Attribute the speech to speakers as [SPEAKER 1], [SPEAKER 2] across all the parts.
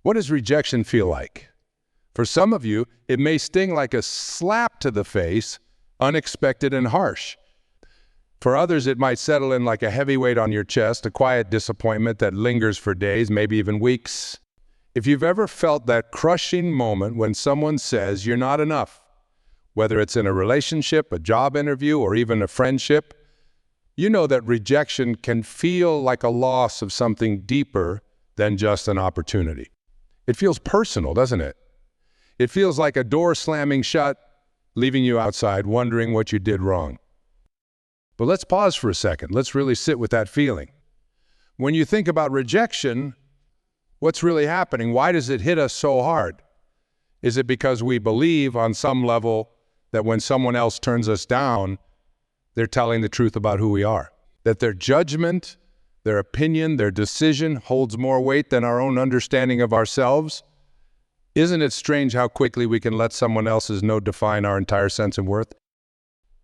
[SPEAKER 1] What does rejection feel like? For some of you, it may sting like a slap to the face, unexpected and harsh. For others, it might settle in like a heavy weight on your chest, a quiet disappointment that lingers for days, maybe even weeks. If you've ever felt that crushing moment when someone says you're not enough, whether it's in a relationship, a job interview, or even a friendship, you know that rejection can feel like a loss of something deeper than just an opportunity. It feels personal, doesn't it? It feels like a door slamming shut, leaving you outside wondering what you did wrong. But let's pause for a second. Let's really sit with that feeling. When you think about rejection, what's really happening? Why does it hit us so hard? Is it because we believe on some level that when someone else turns us down, they're telling the truth about who we are? That their judgment, their opinion, their decision holds more weight than our own understanding of ourselves? Isn't it strange how quickly we can let someone else's no define our entire sense of worth?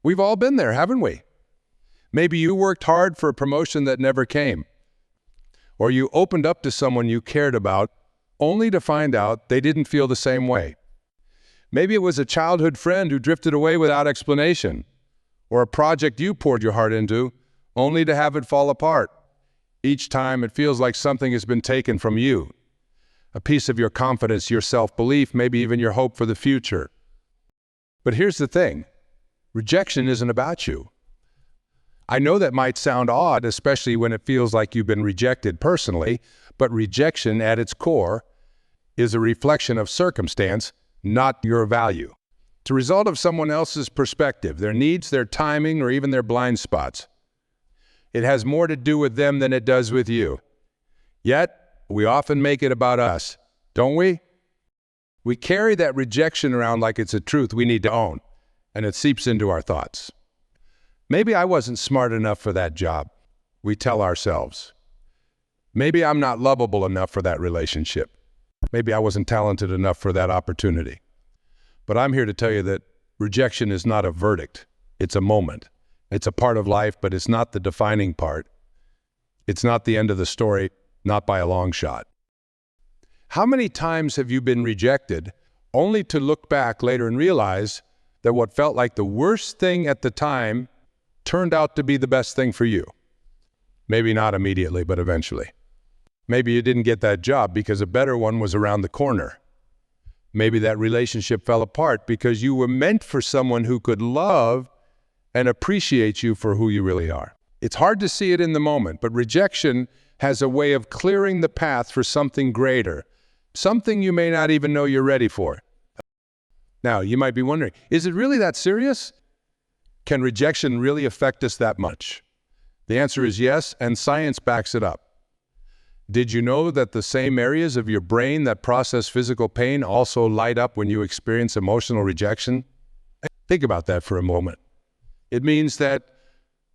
[SPEAKER 1] We've all been there, haven't we? Maybe you worked hard for a promotion that never came. Or you opened up to someone you cared about only to find out they didn't feel the same way. Maybe it was a childhood friend who drifted away without explanation. Or a project you poured your heart into only to have it fall apart. Each time it feels like something has been taken from you. A piece of your confidence, your self-belief, maybe even your hope for the future. But here's the thing. Rejection isn't about you. I know that might sound odd, especially when it feels like you've been rejected personally, but rejection at its core is a reflection of circumstance, not your value. It's a result of someone else's perspective, their needs, their timing, or even their blind spots. It has more to do with them than it does with you. Yet, we often make it about us, don't we? We carry that rejection around like it's a truth we need to own, and it seeps into our thoughts. Maybe I wasn't smart enough for that job, we tell ourselves. Maybe I'm not lovable enough for that relationship. Maybe I wasn't talented enough for that opportunity. But I'm here to tell you that rejection is not a verdict. It's a moment. It's a part of life, but it's not the defining part. It's not the end of the story, not by a long shot. How many times have you been rejected only to look back later and realize that what felt like the worst thing at the time turned out to be the best thing for you? Maybe not immediately, but eventually. Maybe you didn't get that job because a better one was around the corner. Maybe that relationship fell apart because you were meant for someone who could love and appreciate you for who you really are. It's hard to see it in the moment, but rejection has a way of clearing the path for something greater, something you may not even know you're ready for. Now, you might be wondering, is it really that serious? Can rejection really affect us that much? The answer is yes, and science backs it up. Did you know that the same areas of your brain that process physical pain also light up when you experience emotional rejection? Think about that for a moment. It means that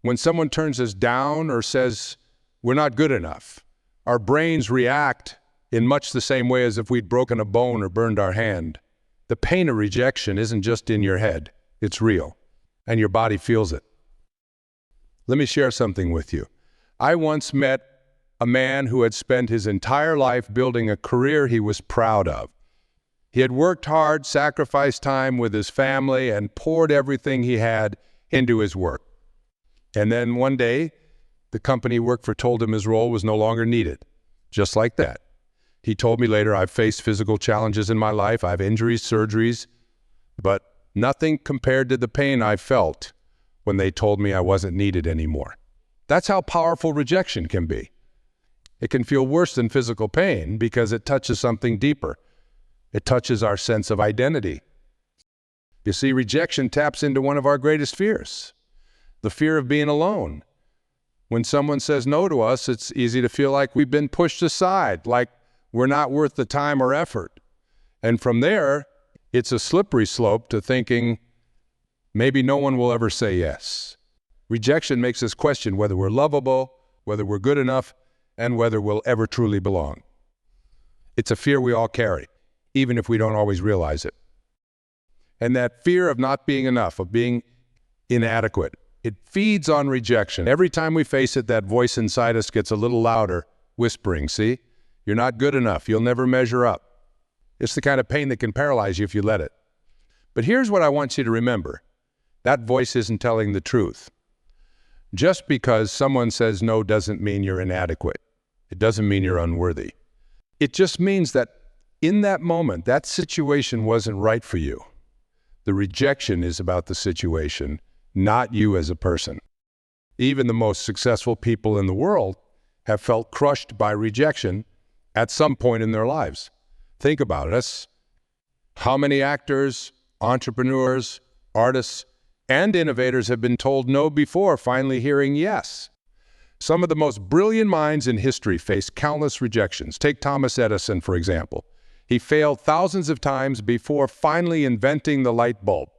[SPEAKER 1] when someone turns us down or says we're not good enough, our brains react in much the same way as if we'd broken a bone or burned our hand. The pain of rejection isn't just in your head, it's real, and your body feels it. Let me share something with you. I once met a man who had spent his entire life building a career he was proud of. He had worked hard, sacrificed time with his family, and poured everything he had into his work. And then one day, the company he worked for told him his role was no longer needed. Just like that. He told me later, I've faced physical challenges in my life, I have injuries, surgeries, but nothing compared to the pain I felt when they told me I wasn't needed anymore. That's how powerful rejection can be. It can feel worse than physical pain because it touches something deeper. It touches our sense of identity. You see, rejection taps into one of our greatest fears, the fear of being alone. When someone says no to us, it's easy to feel like we've been pushed aside, like we're not worth the time or effort. And from there, it's a slippery slope to thinking, maybe no one will ever say yes. Rejection makes us question whether we're lovable, whether we're good enough, and whether we'll ever truly belong. It's a fear we all carry, even if we don't always realize it. And that fear of not being enough, of being inadequate, it feeds on rejection. Every time we face it, that voice inside us gets a little louder, whispering, see? You're not good enough. You'll never measure up. It's the kind of pain that can paralyze you if you let it. But here's what I want you to remember. That voice isn't telling the truth. Just because someone says no doesn't mean you're inadequate. It doesn't mean you're unworthy. It just means that in that moment, that situation wasn't right for you. The rejection is about the situation, not you as a person. Even the most successful people in the world have felt crushed by rejection at some point in their lives. Think about it. How many actors, entrepreneurs, artists, and innovators have been told no before finally hearing yes? Some of the most brilliant minds in history faced countless rejections. Take Thomas Edison, for example. He failed thousands of times before finally inventing the light bulb.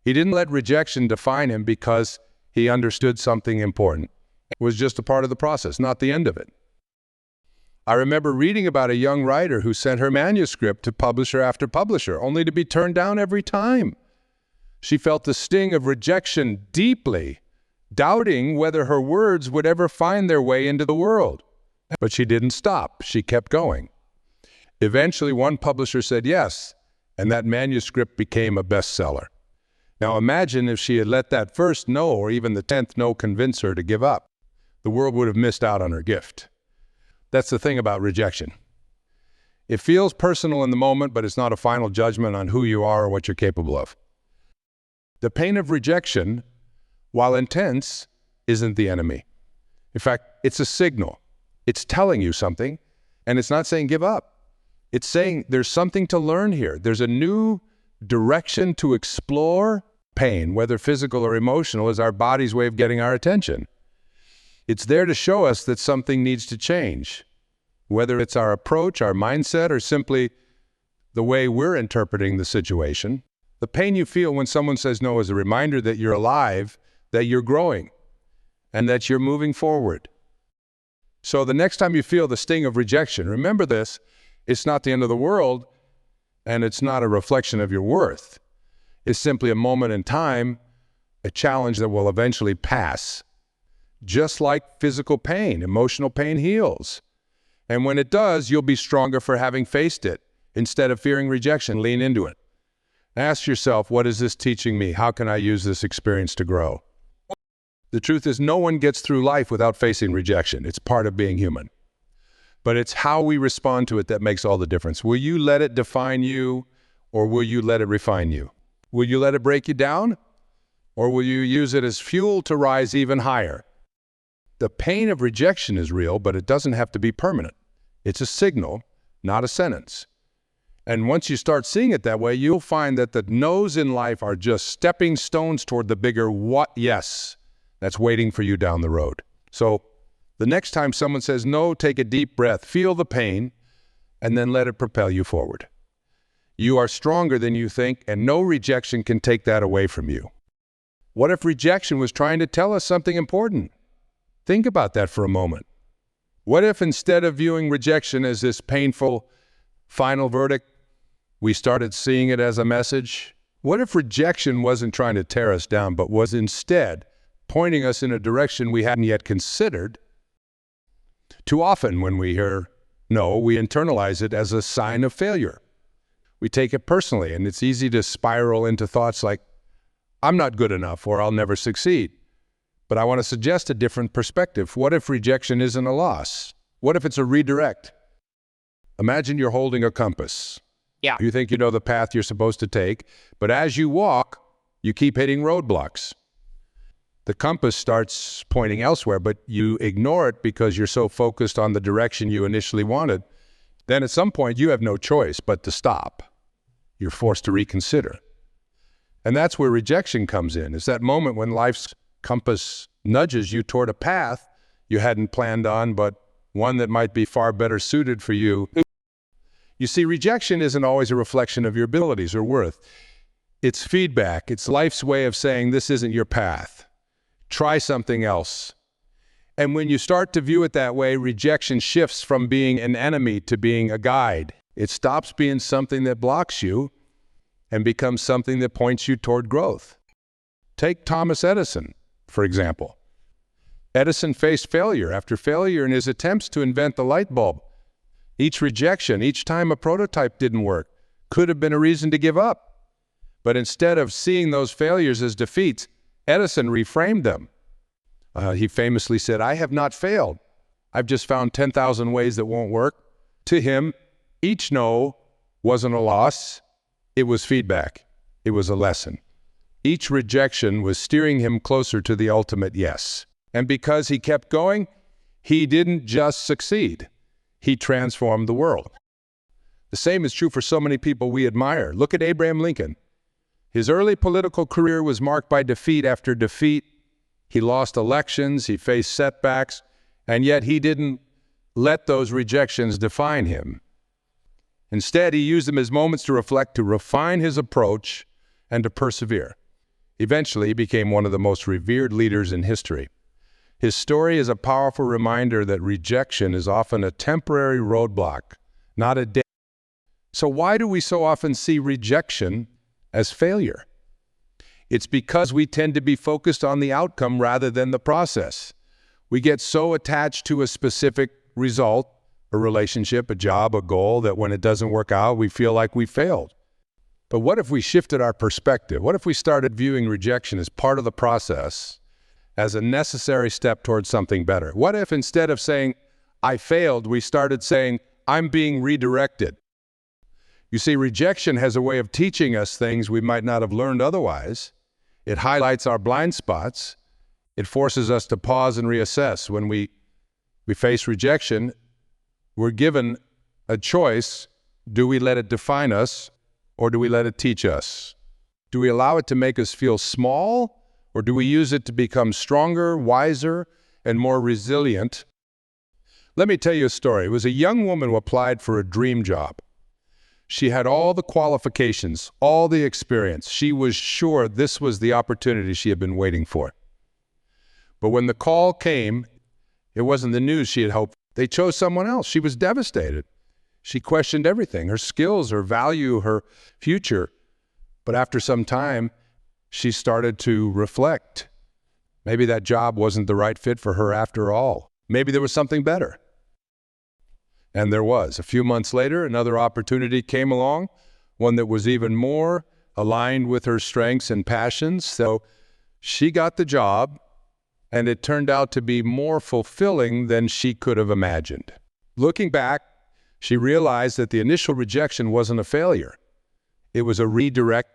[SPEAKER 1] He didn't let rejection define him because he understood something important. It was just a part of the process, not the end of it. I remember reading about a young writer who sent her manuscript to publisher after publisher, only to be turned down every time. She felt the sting of rejection deeply, doubting whether her words would ever find their way into the world. But she didn't stop. She kept going. Eventually, one publisher said yes, and that manuscript became a bestseller. Now imagine if she had let that first no or even the 10th no convince her to give up. The world would have missed out on her gift. That's the thing about rejection. It feels personal in the moment, but it's not a final judgment on who you are or what you're capable of. The pain of rejection, while intense, isn't the enemy. In fact, it's a signal. It's telling you something, and it's not saying give up. It's saying there's something to learn here. There's a new direction to explore. Pain, whether physical or emotional, is our body's way of getting our attention. It's there to show us that something needs to change, whether it's our approach, our mindset, or simply the way we're interpreting the situation. The pain you feel when someone says no is a reminder that you're alive, that you're growing, and that you're moving forward. So the next time you feel the sting of rejection, remember this: it's not the end of the world, and it's not a reflection of your worth. It's simply a moment in time, a challenge that will eventually pass. Just like physical pain, emotional pain heals. And when it does, you'll be stronger for having faced it. Instead of fearing rejection, lean into it. Ask yourself, what is this teaching me? How can I use this experience to grow? The truth is, no one gets through life without facing rejection. It's part of being human. But it's how we respond to it that makes all the difference. Will you let it define you, or will you let it refine you? Will you let it break you down, or will you use it as fuel to rise even higher? The pain of rejection is real, but it doesn't have to be permanent. It's a signal, not a sentence. And once you start seeing it that way, you'll find that the no's in life are just stepping stones toward the bigger what yes that's waiting for you down the road. So the next time someone says no, take a deep breath, feel the pain, and then let it propel you forward. You are stronger than you think, and no rejection can take that away from you. What if rejection was trying to tell us something important? Think about that for a moment. What if instead of viewing rejection as this painful final verdict, we started seeing it as a message? What if rejection wasn't trying to tear us down, but was instead pointing us in a direction we hadn't yet considered? Too often when we hear no, we internalize it as a sign of failure. We take it personally, and it's easy to spiral into thoughts like, I'm not good enough, or I'll never succeed. But I want to suggest a different perspective. What if rejection isn't a loss? What if it's a redirect? Imagine you're holding a compass.
[SPEAKER 2] Yeah.
[SPEAKER 1] You think you know the path you're supposed to take, but as you walk, you keep hitting roadblocks. The compass starts pointing elsewhere, but you ignore it because you're so focused on the direction you initially wanted. Then at some point, you have no choice but to stop. You're forced to reconsider. And that's where rejection comes in. It's that moment when life's compass nudges you toward a path you hadn't planned on, but one that might be far better suited for you. You see, rejection isn't always a reflection of your abilities or worth. It's feedback. It's life's way of saying, this isn't your path. Try something else. And when you start to view it that way, rejection shifts from being an enemy to being a guide. It stops being something that blocks you and becomes something that points you toward growth. Take Thomas Edison, for example. Edison faced failure after failure in his attempts to invent the light bulb. Each rejection, each time a prototype didn't work, could have been a reason to give up. But instead of seeing those failures as defeats, Edison reframed them. He famously said, "I have not failed. I've just found 10,000 ways that won't work." To him, each no wasn't a loss. It was feedback. It was a lesson. Each rejection was steering him closer to the ultimate yes. And because he kept going, he didn't just succeed. He transformed the world. The same is true for so many people we admire. Look at Abraham Lincoln. His early political career was marked by defeat after defeat. He lost elections, he faced setbacks, and yet he didn't let those rejections define him. Instead, he used them as moments to reflect, to refine his approach, and to persevere. Eventually, he became one of the most revered leaders in history. His story is a powerful reminder that rejection is often a temporary roadblock, not a day. So why do we so often see rejection as failure? It's because we tend to be focused on the outcome rather than the process. We get so attached to a specific result, a relationship, a job, a goal, that when it doesn't work out, we feel like we failed. But what if we shifted our perspective? What if we started viewing rejection as part of the process, as a necessary step towards something better? What if instead of saying, "I failed," we started saying, "I'm being redirected"? You see, rejection has a way of teaching us things we might not have learned otherwise. It highlights our blind spots. It forces us to pause and reassess. When we face rejection, we're given a choice. Do we let it define us, or do we let it teach us? Do we allow it to make us feel small, or do we use it to become stronger, wiser, and more resilient? Let me tell you a story. It was a young woman who applied for a dream job. She had all the qualifications, all the experience. She was sure this was the opportunity she had been waiting for. But when the call came, it wasn't the news she had hoped. They chose someone else. She was devastated. She questioned everything, her skills, her value, her future. But after some time, she started to reflect. Maybe that job wasn't the right fit for her after all. Maybe there was something better. And there was. A few months later, another opportunity came along, one that was even more aligned with her strengths and passions. So she got the job, and it turned out to be more fulfilling than she could have imagined. Looking back, she realized that the initial rejection wasn't a failure. It was a redirect.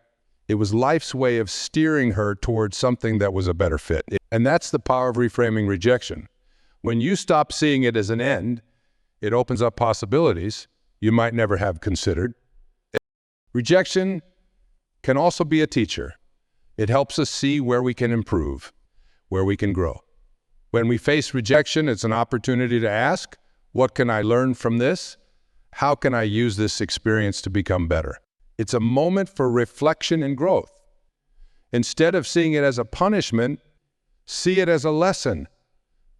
[SPEAKER 1] It was life's way of steering her towards something that was a better fit. And that's the power of reframing rejection. When you stop seeing it as an end, it opens up possibilities you might never have considered. Rejection can also be a teacher. It helps us see where we can improve, where we can grow. When we face rejection, it's an opportunity to ask, what can I learn from this? How can I use this experience to become better? It's a moment for reflection and growth. Instead of seeing it as a punishment, see it as a lesson.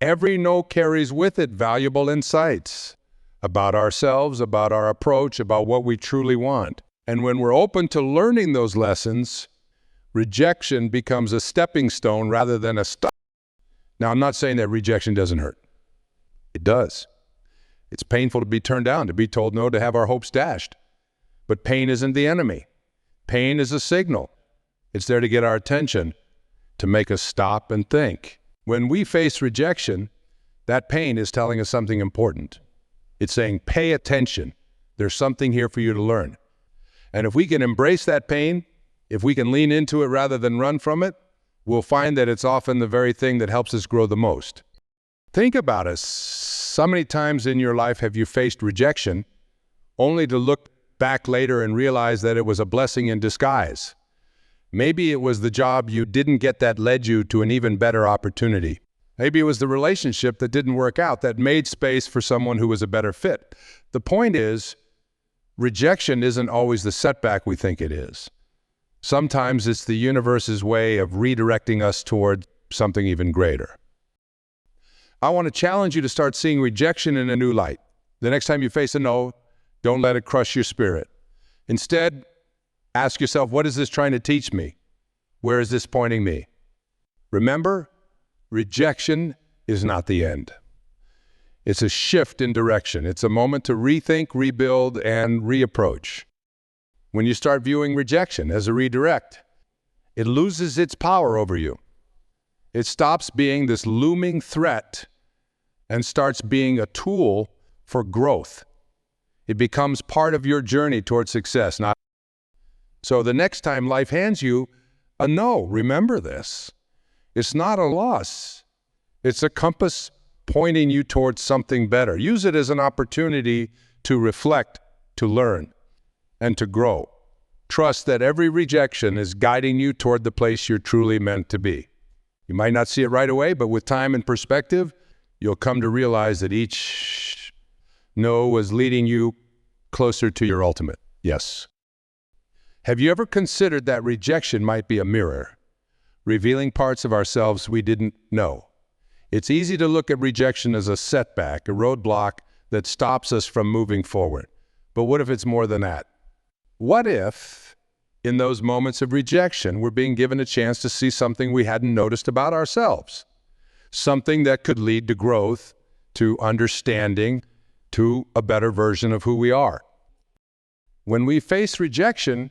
[SPEAKER 1] Every no carries with it valuable insights about ourselves, about our approach, about what we truly want. And when we're open to learning those lessons, rejection becomes a stepping stone rather than a stop. Now, I'm not saying that rejection doesn't hurt. It does. It's painful to be turned down, to be told no, to have our hopes dashed. But pain isn't the enemy. Pain is a signal. It's there to get our attention, to make us stop and think. When we face rejection, that pain is telling us something important. It's saying, pay attention. There's something here for you to learn. And if we can embrace that pain, if we can lean into it rather than run from it, we'll find that it's often the very thing that helps us grow the most. Think about it. So many times in your life have you faced rejection only to look back later and realize that it was a blessing in disguise. Maybe it was the job you didn't get that led you to an even better opportunity. Maybe it was the relationship that didn't work out that made space for someone who was a better fit. The point is, rejection isn't always the setback we think it is. Sometimes it's the universe's way of redirecting us toward something even greater. I want to challenge you to start seeing rejection in a new light. The next time you face a no, don't let it crush your spirit. Instead, ask yourself, what is this trying to teach me? Where is this pointing me? Remember, rejection is not the end. It's a shift in direction. It's a moment to rethink, rebuild, and reapproach. When you start viewing rejection as a redirect, it loses its power over you. It stops being this looming threat and starts being a tool for growth. It becomes part of your journey towards success. So the next time life hands you a no, remember this. It's not a loss. It's a compass pointing you towards something better. Use it as an opportunity to reflect, to learn, and to grow. Trust that every rejection is guiding you toward the place you're truly meant to be. You might not see it right away, but with time and perspective, you'll come to realize that each no was leading you closer to your ultimate yes. Have you ever considered that rejection might be a mirror, revealing parts of ourselves we didn't know? It's easy to look at rejection as a setback, a roadblock that stops us from moving forward. But what if it's more than that? What if, in those moments of rejection, we're being given a chance to see something we hadn't noticed about ourselves? Something that could lead to growth, to understanding, to a better version of who we are. When we face rejection,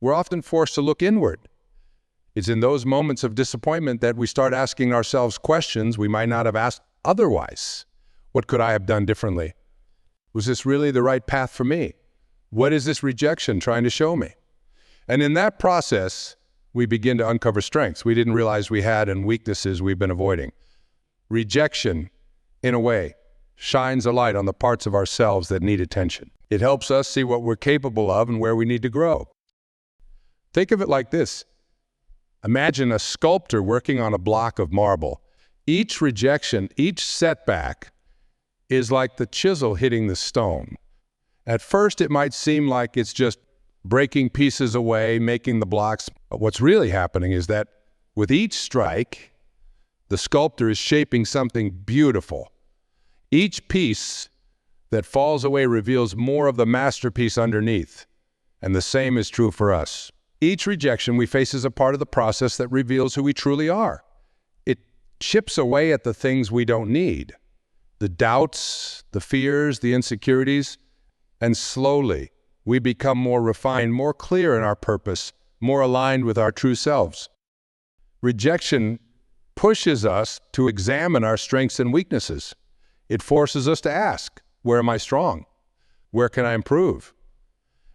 [SPEAKER 1] we're often forced to look inward. It's in those moments of disappointment that we start asking ourselves questions we might not have asked otherwise. What could I have done differently? Was this really the right path for me? What is this rejection trying to show me? And in that process, we begin to uncover strengths we didn't realize we had and weaknesses we've been avoiding. Rejection, in a way, shines a light on the parts of ourselves that need attention. It helps us see what we're capable of and where we need to grow. Think of it like this. Imagine a sculptor working on a block of marble. Each rejection, each setback is like the chisel hitting the stone. At first, it might seem like it's just breaking pieces away, making the blocks. But what's really happening is that with each strike, the sculptor is shaping something beautiful. Each piece that falls away reveals more of the masterpiece underneath. And the same is true for us. Each rejection we face is a part of the process that reveals who we truly are. It chips away at the things we don't need, the doubts, the fears, the insecurities, and slowly we become more refined, more clear in our purpose, more aligned with our true selves. Rejection pushes us to examine our strengths and weaknesses. It forces us to ask, where am I strong? Where can I improve?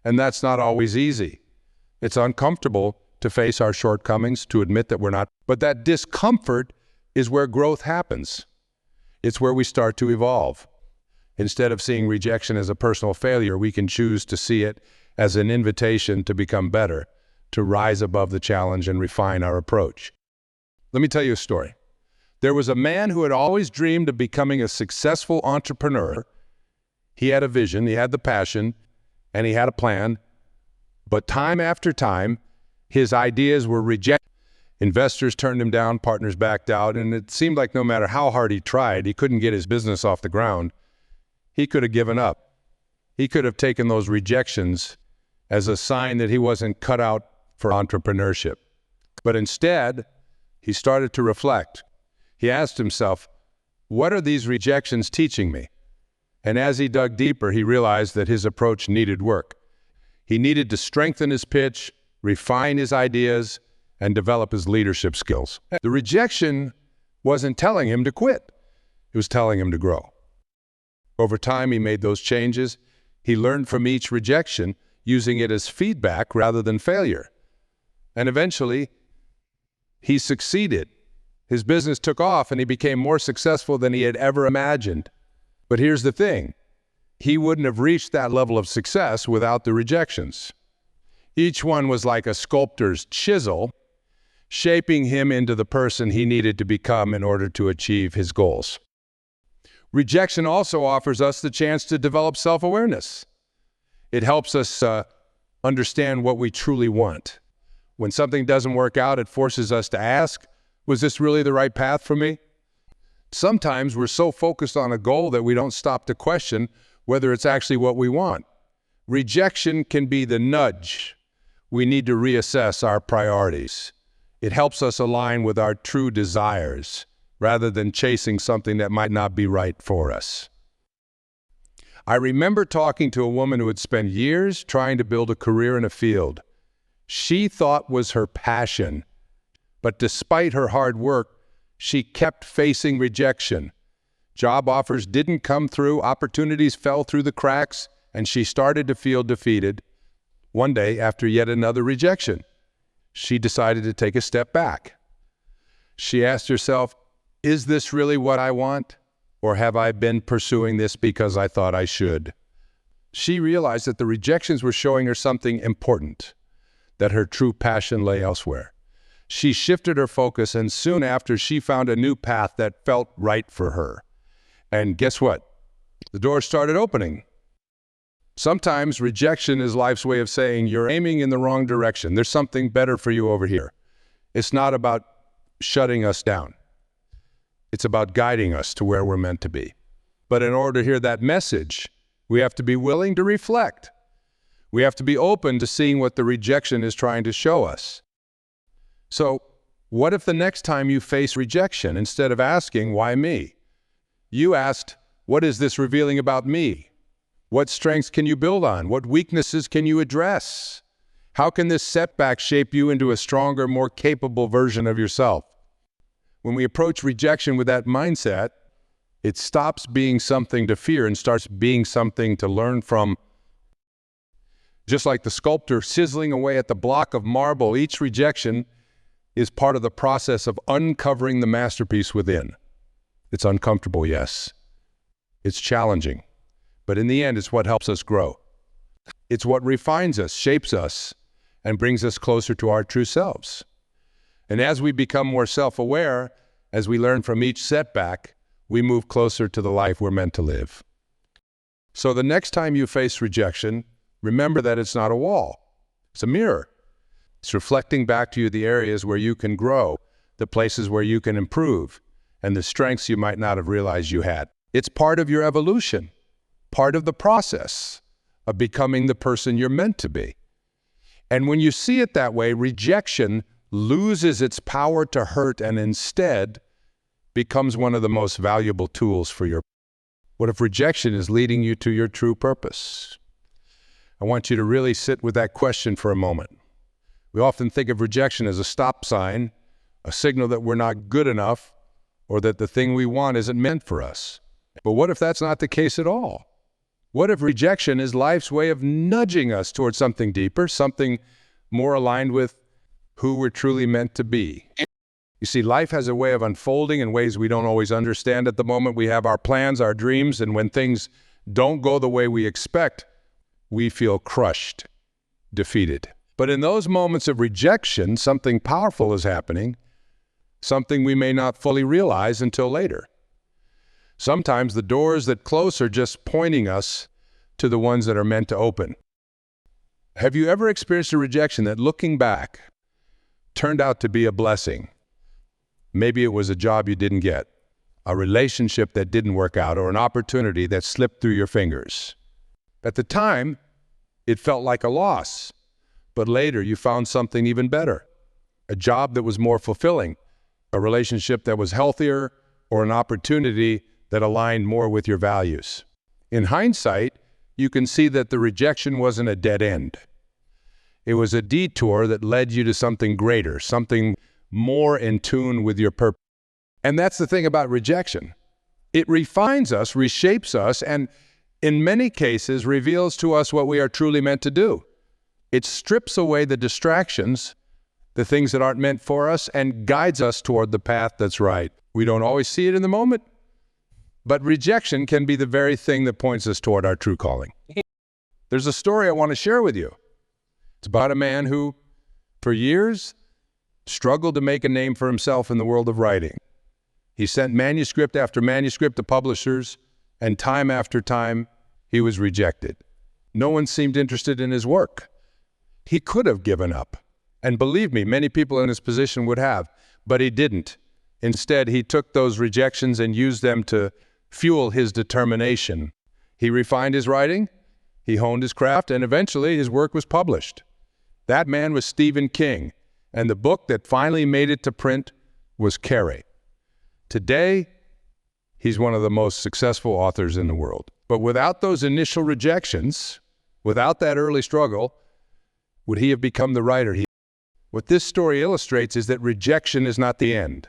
[SPEAKER 1] And that's not always easy. It's uncomfortable to face our shortcomings, to admit that we're not. But that discomfort is where growth happens. It's where we start to evolve. Instead of seeing rejection as a personal failure, we can choose to see it as an invitation to become better, to rise above the challenge and refine our approach. Let me tell you a story. There was a man who had always dreamed of becoming a successful entrepreneur. He had a vision, he had the passion, and he had a plan. But time after time, his ideas were rejected. Investors turned him down, partners backed out, and it seemed like no matter how hard he tried, he couldn't get his business off the ground. He could have given up. He could have taken those rejections as a sign that he wasn't cut out for entrepreneurship. But instead, he started to reflect. He asked himself, what are these rejections teaching me? And as he dug deeper, he realized that his approach needed work. He needed to strengthen his pitch, refine his ideas, and develop his leadership skills. The rejection wasn't telling him to quit. It was telling him to grow. Over time, he made those changes. He learned from each rejection, using it as feedback rather than failure. And eventually, he succeeded. His business took off, and he became more successful than he had ever imagined. But here's the thing. He wouldn't have reached that level of success without the rejections. Each one was like a sculptor's chisel, shaping him into the person he needed to become in order to achieve his goals. Rejection also offers us the chance to develop self-awareness. It helps us understand what we truly want. When something doesn't work out, it forces us to ask, was this really the right path for me? Sometimes we're so focused on a goal that we don't stop to question whether it's actually what we want. Rejection can be the nudge. We need to reassess our priorities. It helps us align with our true desires rather than chasing something that might not be right for us. I remember talking to a woman who had spent years trying to build a career in a field she thought was her passion, but despite her hard work, she kept facing rejection. Job offers didn't come through, opportunities fell through the cracks, and she started to feel defeated. One day, after yet another rejection, she decided to take a step back. She asked herself, is this really what I want? Or have I been pursuing this because I thought I should? She realized that the rejections were showing her something important, that her true passion lay elsewhere. She shifted her focus, and soon after, she found a new path that felt right for her. And guess what? The doors started opening. Sometimes rejection is life's way of saying, you're aiming in the wrong direction. There's something better for you over here. It's not about shutting us down. It's about guiding us to where we're meant to be. But in order to hear that message, we have to be willing to reflect. We have to be open to seeing what the rejection is trying to show us. So, what if the next time you face rejection, instead of asking, why me? You asked, what is this revealing about me? What strengths can you build on? What weaknesses can you address? How can this setback shape you into a stronger, more capable version of yourself? When we approach rejection with that mindset, it stops being something to fear and starts being something to learn from. Just like the sculptor sizzling away at the block of marble, each rejection is part of the process of uncovering the masterpiece within. It's uncomfortable, yes. It's challenging. But in the end, it's what helps us grow. It's what refines us, shapes us, and brings us closer to our true selves. And as we become more self-aware, as we learn from each setback, we move closer to the life we're meant to live. So the next time you face rejection, remember that it's not a wall. It's a mirror. It's reflecting back to you the areas where you can grow, the places where you can improve, and the strengths you might not have realized you had. It's part of your evolution, part of the process of becoming the person you're meant to be. And when you see it that way, rejection loses its power to hurt and instead becomes one of the most valuable tools for your. What if rejection is leading you to your true purpose? I want you to really sit with that question for a moment. We often think of rejection as a stop sign, a signal that we're not good enough, or that the thing we want isn't meant for us. But what if that's not the case at all? What if rejection is life's way of nudging us towards something deeper, something more aligned with who we're truly meant to be? You see, life has a way of unfolding in ways we don't always understand at the moment. We have our plans, our dreams, and when things don't go the way we expect, we feel crushed, defeated. But in those moments of rejection, something powerful is happening, something we may not fully realize until later. Sometimes the doors that close are just pointing us to the ones that are meant to open. Have you ever experienced a rejection that, looking back, turned out to be a blessing? Maybe it was a job you didn't get, a relationship that didn't work out, or an opportunity that slipped through your fingers. At the time, it felt like a loss, but later you found something even better, a job that was more fulfilling, a relationship that was healthier, or an opportunity that aligned more with your values. In hindsight, you can see that the rejection wasn't a dead end. It was a detour that led you to something greater, something more in tune with your purpose. And that's the thing about rejection. It refines us, reshapes us, and in many cases reveals to us what we are truly meant to do. It strips away the distractions, the things that aren't meant for us, and guides us toward the path that's right. We don't always see it in the moment, but rejection can be the very thing that points us toward our true calling. There's a story I want to share with you. It's about a man who, for years, struggled to make a name for himself in the world of writing. He sent manuscript after manuscript to publishers, and time after time, he was rejected. No one seemed interested in his work. He could have given up. And believe me, many people in his position would have, but he didn't. Instead, he took those rejections and used them to fuel his determination. He refined his writing, he honed his craft, and eventually his work was published. That man was Stephen King, and the book that finally made it to print was Carrie. Today, he's one of the most successful authors in the world. But without those initial rejections, without that early struggle, would he have become the writer he is? What this story illustrates is that rejection is not the end.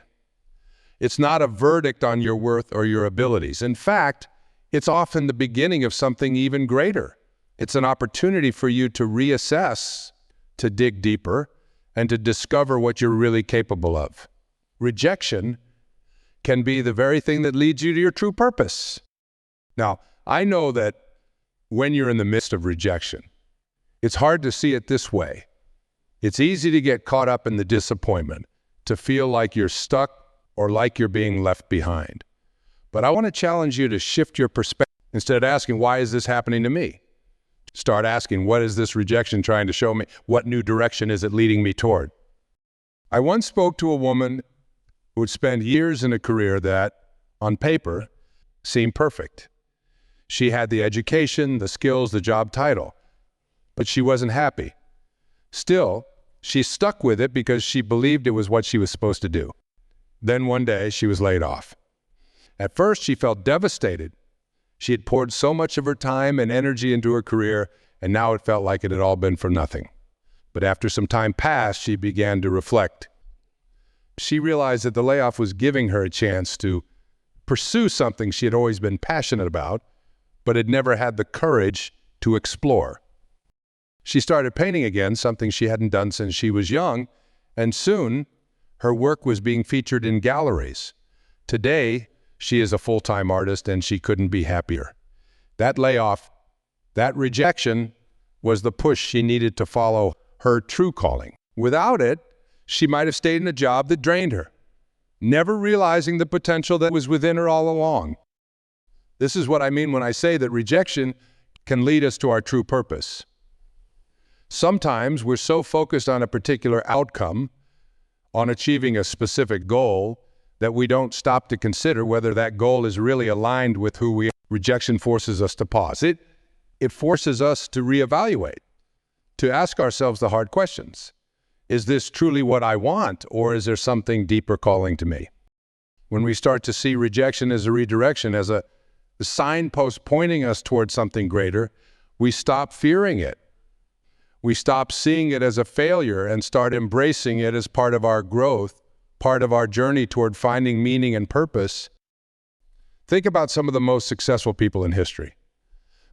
[SPEAKER 1] It's not a verdict on your worth or your abilities. In fact, it's often the beginning of something even greater. It's an opportunity for you to reassess, to dig deeper, and to discover what you're really capable of. Rejection can be the very thing that leads you to your true purpose. Now, I know that when you're in the midst of rejection, it's hard to see it this way. It's easy to get caught up in the disappointment, to feel like you're stuck or like you're being left behind. But I want to challenge you to shift your perspective. Instead of asking, why is this happening to me? Start asking, what is this rejection trying to show me? What new direction is it leading me toward? I once spoke to a woman who would spend years in a career that, on paper, seemed perfect. She had the education, the skills, the job title, but she wasn't happy. Still, she stuck with it because she believed it was what she was supposed to do. Then one day, she was laid off. At first, she felt devastated. She had poured so much of her time and energy into her career, and now it felt like it had all been for nothing. But after some time passed, she began to reflect. She realized that the layoff was giving her a chance to pursue something she had always been passionate about, but had never had the courage to explore. She started painting again, something she hadn't done since she was young, and soon her work was being featured in galleries. Today, she is a full-time artist and she couldn't be happier. That layoff, that rejection, was the push she needed to follow her true calling. Without it, she might have stayed in a job that drained her, never realizing the potential that was within her all along. This is what I mean when I say that rejection can lead us to our true purpose. Sometimes we're so focused on a particular outcome, on achieving a specific goal, that we don't stop to consider whether that goal is really aligned with who we are. Rejection forces us to pause. It forces us to reevaluate, to ask ourselves the hard questions. Is this truly what I want, or is there something deeper calling to me? When we start to see rejection as a redirection, as a signpost pointing us towards something greater, we stop fearing it. We stop seeing it as a failure and start embracing it as part of our growth, part of our journey toward finding meaning and purpose. Think about some of the most successful people in history.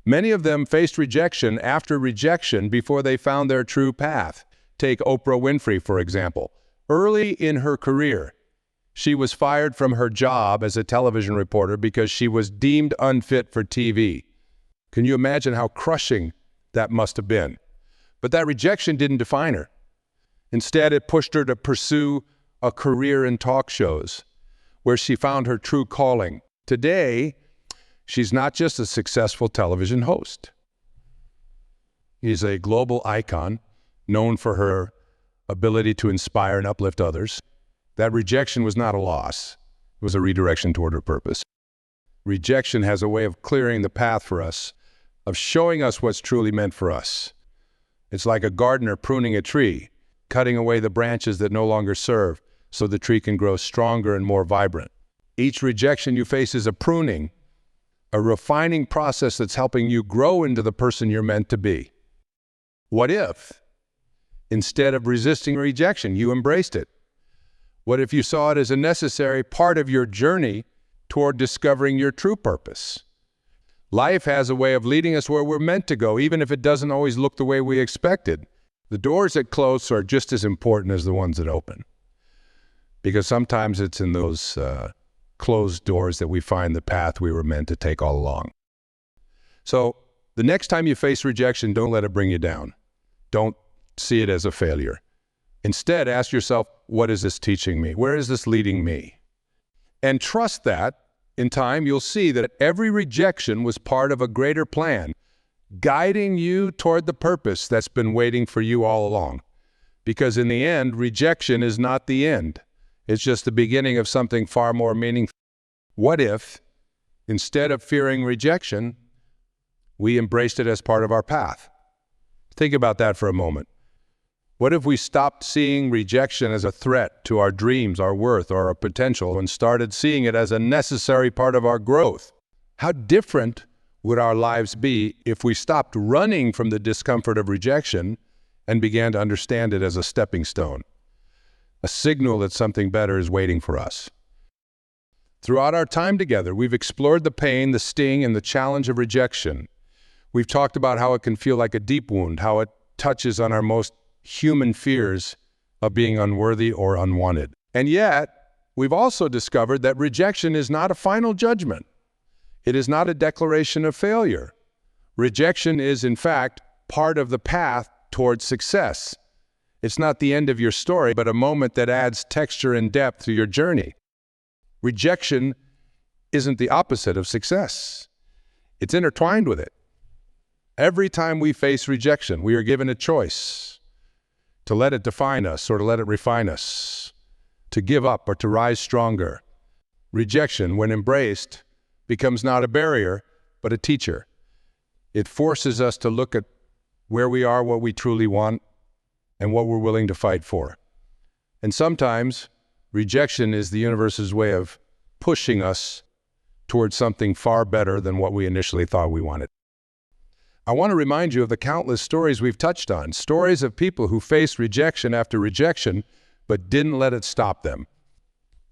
[SPEAKER 1] Many of them faced rejection after rejection before they found their true path. Take Oprah Winfrey, for example. Early in her career, she was fired from her job as a television reporter because she was deemed unfit for TV. Can you imagine how crushing that must have been? But that rejection didn't define her. Instead, it pushed her to pursue a career in talk shows, where she found her true calling. Today, she's not just a successful television host. She's a global icon, known for her ability to inspire and uplift others. That rejection was not a loss. It was a redirection toward her purpose. Rejection has a way of clearing the path for us, of showing us what's truly meant for us. It's like a gardener pruning a tree, cutting away the branches that no longer serve so the tree can grow stronger and more vibrant. Each rejection you face is a pruning, a refining process that's helping you grow into the person you're meant to be. What if, instead of resisting rejection, you embraced it? What if you saw it as a necessary part of your journey toward discovering your true purpose? Life has a way of leading us where we're meant to go, even if it doesn't always look the way we expected. The doors that close are just as important as the ones that open, because sometimes it's in those closed doors that we find the path we were meant to take all along. So the next time you face rejection, don't let it bring you down. Don't see it as a failure. Instead, ask yourself, what is this teaching me? Where is this leading me? And trust that in time, you'll see that every rejection was part of a greater plan, guiding you toward the purpose that's been waiting for you all along. Because in the end, rejection is not the end. It's just the beginning of something far more meaningful. What if, instead of fearing rejection, we embraced it as part of our path? Think about that for a moment. What if we stopped seeing rejection as a threat to our dreams, our worth, or our potential, and started seeing it as a necessary part of our growth? How different would our lives be if we stopped running from the discomfort of rejection and began to understand it as a stepping stone, a signal that something better is waiting for us? Throughout our time together, we've explored the pain, the sting, and the challenge of rejection. We've talked about how it can feel like a deep wound, how it touches on our most human fears of being unworthy or unwanted. And yet, we've also discovered that rejection is not a final judgment. It is not a declaration of failure. Rejection is, in fact, part of the path towards success. It's not the end of your story, but a moment that adds texture and depth to your journey. Rejection isn't the opposite of success. It's intertwined with it. Every time we face rejection, we are given a choice to let it define us or to let it refine us, to give up or to rise stronger. Rejection, when embraced, becomes not a barrier, but a teacher. It forces us to look at where we are, what we truly want, and what we're willing to fight for. And sometimes, rejection is the universe's way of pushing us towards something far better than what we initially thought we wanted. I want to remind you of the countless stories we've touched on, stories of people who faced rejection after rejection, but didn't let it stop them.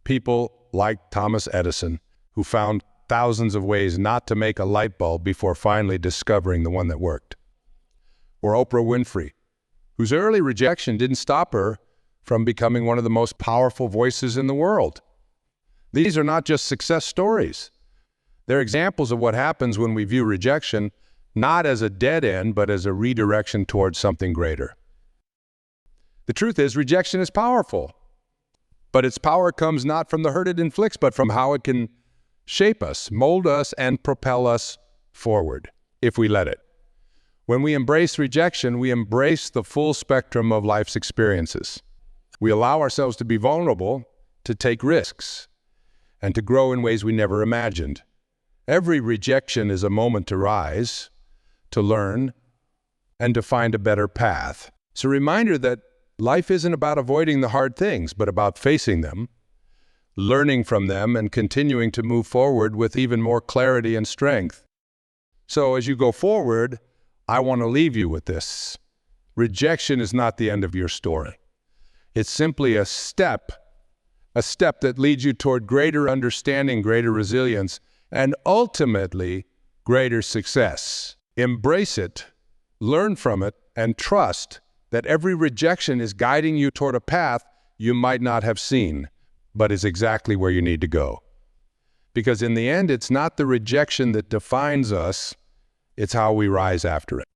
[SPEAKER 1] People like Thomas Edison, who found thousands of ways not to make a light bulb before finally discovering the one that worked. Or Oprah Winfrey, whose early rejection didn't stop her from becoming one of the most powerful voices in the world. These are not just success stories. They're examples of what happens when we view rejection not as a dead end, but as a redirection towards something greater. The truth is, rejection is powerful, but its power comes not from the hurt it inflicts, but from how it can shape us, mold us, and propel us forward, if we let it. When we embrace rejection, we embrace the full spectrum of life's experiences. We allow ourselves to be vulnerable, to take risks, and to grow in ways we never imagined. Every rejection is a moment to rise, to learn, and to find a better path. It's a reminder that life isn't about avoiding the hard things, but about facing them, learning from them, and continuing to move forward with even more clarity and strength. So as you go forward, I want to leave you with this. Rejection is not the end of your story. It's simply a step that leads you toward greater understanding, greater resilience, and ultimately, greater success. Embrace it, learn from it, and trust that every rejection is guiding you toward a path you might not have seen, but is exactly where you need to go. Because in the end, it's not the rejection that defines us, it's how we rise after it.